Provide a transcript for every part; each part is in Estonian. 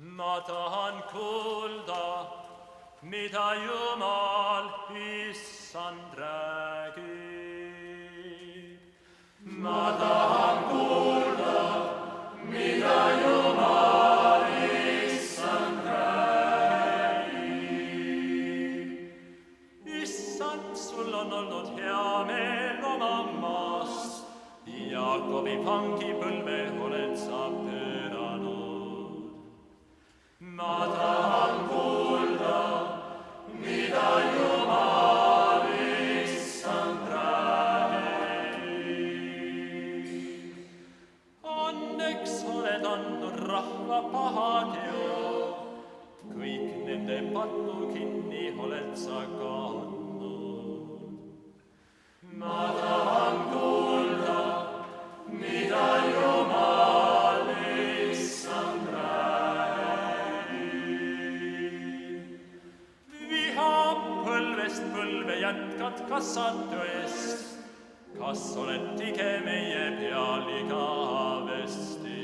Ma tahan kuulda, mida Jumal issand räägib. Ma tahan kuulda, mida Jumal issand räägib. Issand, sul on olnud hea meel oma maast, Jaakobi vangipõlve oled sa pööranud. Ma tahan kuulda, mida Jumal issand räägib. Õnneks oled andnud rahva pahateo, kõik nende patu kinni oled sa kandnud. Ma tahan kuulda, mida Jumal issand räägib. Viha põlvest põlve jätkad, kas sa tõest, kas oled tige meie peal igavesti.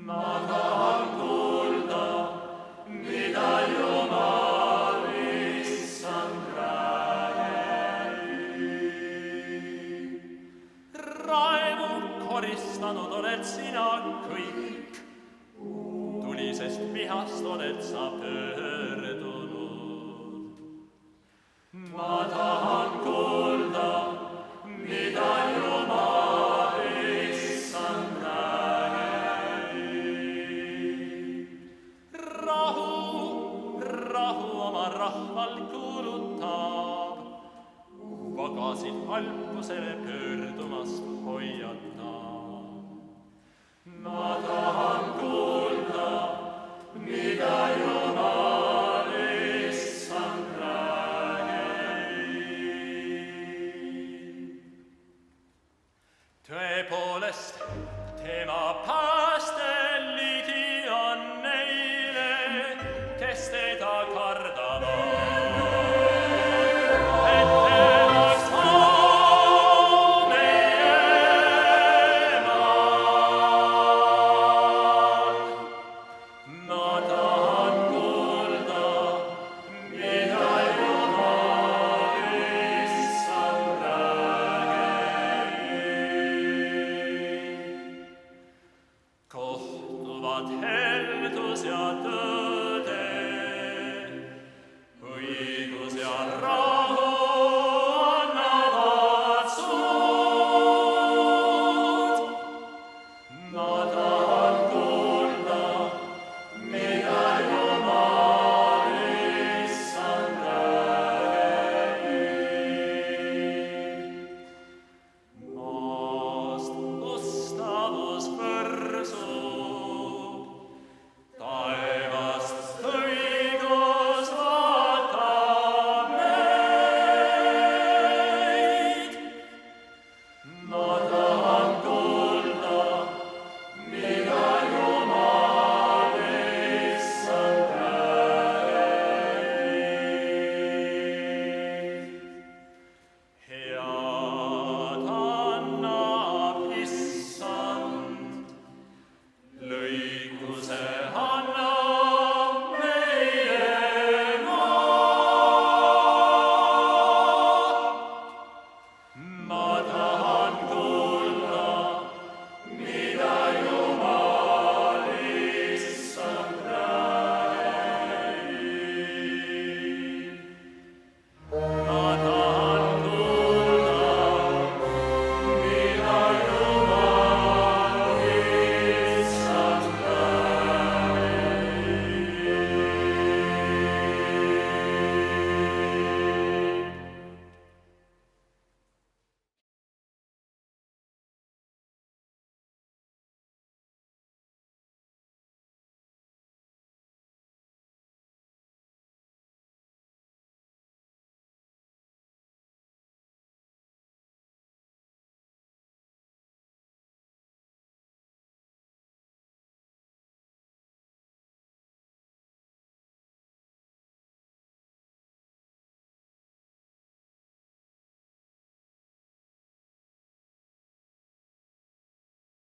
Ma tahan kuulda, mida Jumal issand räägib. Raevu koristanud oled sina kõik, tulisest vihast oled sa pöördunud. Ma tahan kuulda, mida Jumal issand räägib. Rahu, rahu oma rahval kuulutab, vagasid halpusele pöördumast hoiatab. Ma tahan kuulda, mida Jumal issand räägib. Tõepoolest, tema pääste ligi on neile, kes teda kardavad. Kohtuvad heldus ja tõde, õigus ja rahu annavad suud. Ma tahan kuulda, mida Jumal issand räägib. Maast ustavus võrsub, taevast õigus vaatab meid. Ma